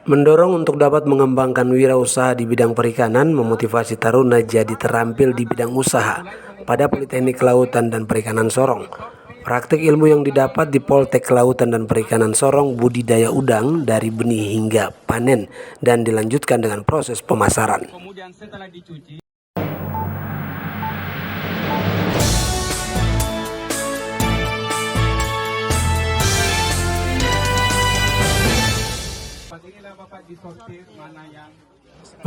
Mendorong untuk dapat mengembangkan wirausaha di bidang perikanan, memotivasi taruna jadi terampil di bidang usaha pada Politeknik Kelautan dan Perikanan Sorong. Praktik ilmu yang didapat di Poltek Kelautan dan Perikanan Sorong budidaya udang dari benih hingga panen dan dilanjutkan dengan proses pemasaran. Kemudian setelah dicuci, inilah Bapak disortir mana yang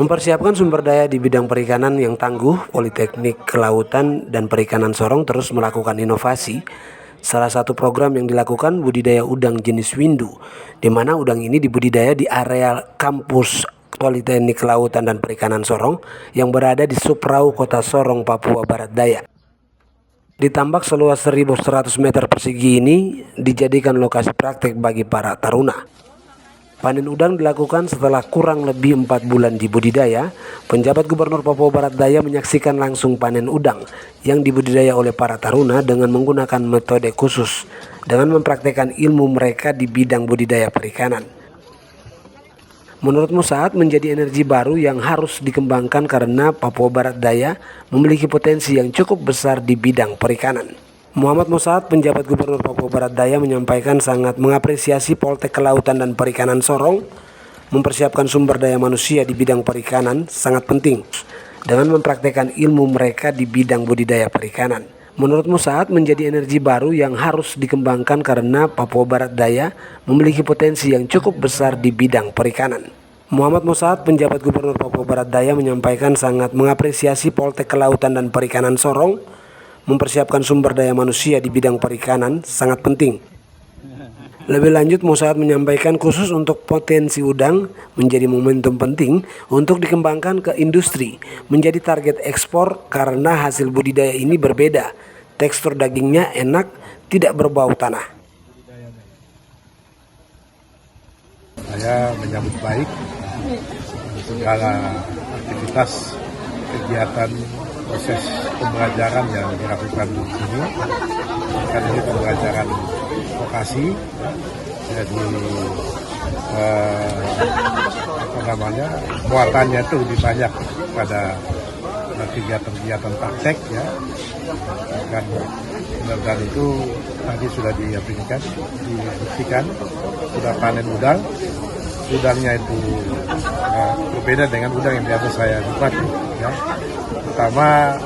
Mempersiapkan sumber daya di bidang perikanan yang tangguh, Politeknik Kelautan dan Perikanan Sorong terus melakukan inovasi. Salah satu program yang dilakukan budidaya udang jenis windu, di mana udang ini dibudidaya di area kampus Politeknik Kelautan dan Perikanan Sorong yang berada di Suprau, Kota Sorong, Papua Barat Daya. Di tambak seluas 1.100 meter persegi ini dijadikan lokasi praktek bagi para taruna. Panen udang dilakukan setelah kurang lebih 4 bulan dibudidaya. Penjabat Gubernur Papua Barat Daya menyaksikan langsung panen udang yang dibudidaya oleh para taruna dengan menggunakan metode khusus dengan mempraktekkan ilmu mereka di bidang budidaya perikanan. Menurut Musaat, menjadi energi baru yang harus dikembangkan karena Papua Barat Daya memiliki potensi yang cukup besar di bidang perikanan. Muhammad Musaat, penjabat Gubernur Papua Barat Daya, menyampaikan sangat mengapresiasi Poltek Kelautan dan Perikanan Sorong mempersiapkan sumber daya manusia di bidang perikanan sangat penting dengan mempraktekkan ilmu mereka di bidang budidaya perikanan. Menurut Musaat, menjadi energi baru yang harus dikembangkan karena Papua Barat Daya memiliki potensi yang cukup besar di bidang perikanan. Muhammad Musaat, penjabat Gubernur Papua Barat Daya, menyampaikan sangat mengapresiasi Poltek Kelautan dan Perikanan Sorong mempersiapkan sumber daya manusia di bidang perikanan sangat penting. Lebih lanjut, Musaat menyampaikan khusus untuk potensi udang menjadi momentum penting untuk dikembangkan ke industri, menjadi target ekspor karena hasil budidaya ini berbeda. Tekstur dagingnya enak, tidak berbau tanah. Saya menyambut baik segala aktivitas kegiatan proses pembelajaran yang dilakukan di sini. Kan ini pembelajaran vokasi, jadi muatannya itu lebih banyak pada kegiatan-kegiatan praktek ya. Dan itu tadi sudah dibuktikan, sudah panen udang. Udangnya itu berbeda dengan udang yang biasa saya nikmati ya. Pertama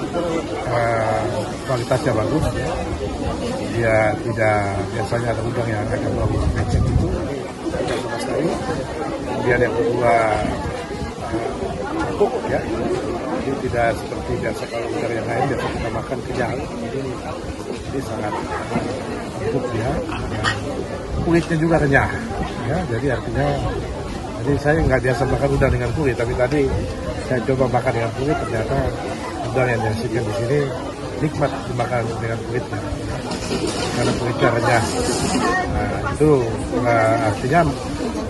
kualitasnya bagus ya. Dia tidak biasanya ada udang yang agak bau becek itu sama sekali. Kemudian yang kedua empuk ya. Jadi tidak seperti biasa kalau udang yang lain biasa kita makan kenyal. Jadi sangat empuk dia. Kulitnya juga renyah ya. Jadi artinya saya nggak biasa makan udang dengan kulit, tapi tadi saya coba makan dengan kulit, ternyata udang yang dihasilkan di sini nikmat dimakan dengan kulitnya, karena kulitnya renyah. Nah, itu artinya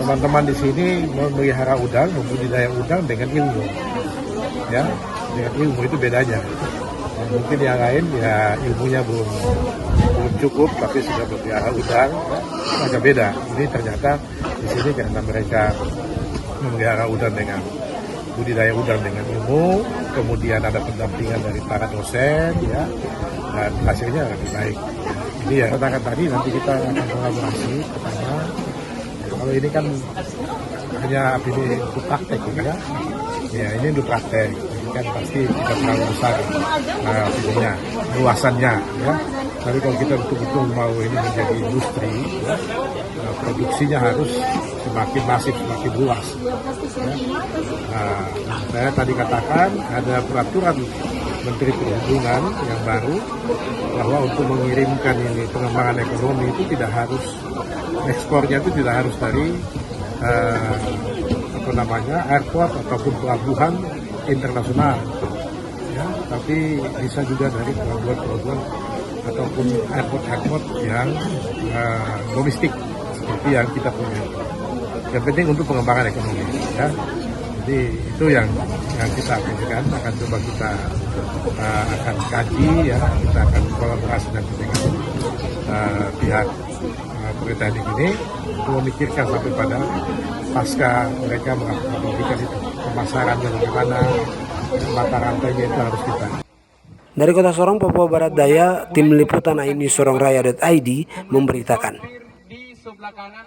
teman-teman di sini memelihara udang, membudidaya udang dengan ilmu, ya, dengan ilmu itu bedanya. Mungkin yang lain ya ilmunya belum cukup, tapi sudah memelihara udang, agak beda. Ini ternyata di sini karena mereka memelihara udang dengan budidaya udang dengan ilmu, kemudian ada pendampingan dari para dosen, ya, dan hasilnya lebih baik. Ini ya katakan tadi nanti kita akan kolaborasi pertama. Kalau ini kan hanya ini untuk praktek ya, ya ini untuk praktek. Ini kan pasti tidak terlalu besar ininya, luasannya ya. Tapi kalau kita betul-betul mau ini menjadi industri, ya, produksinya harus semakin masif, semakin luas. Ya. Nah, saya tadi katakan ada peraturan Menteri Perhubungan yang baru bahwa untuk mengirimkan ini pengembangan ekonomi itu tidak harus ekspornya itu tidak harus dari airport ataupun pelabuhan internasional, ya, tapi bisa juga dari pelabuhan ataupun airport yang domestik seperti yang kita punya. Yang penting untuk pengembangan ekonomi, ya. Jadi itu yang kita akan coba kita akan kaji, ya. Kita akan kolaborasi nanti dengan pihak Politeknik ini untuk memikirkan sampai pada pasca mereka melakukan itu pemasarannya bagaimana, mata rantainya itu harus kita. Dari Kota Sorong, Papua Barat Daya, tim liputan AINews Sorong Raya.id memberitakan. di sebelah kanan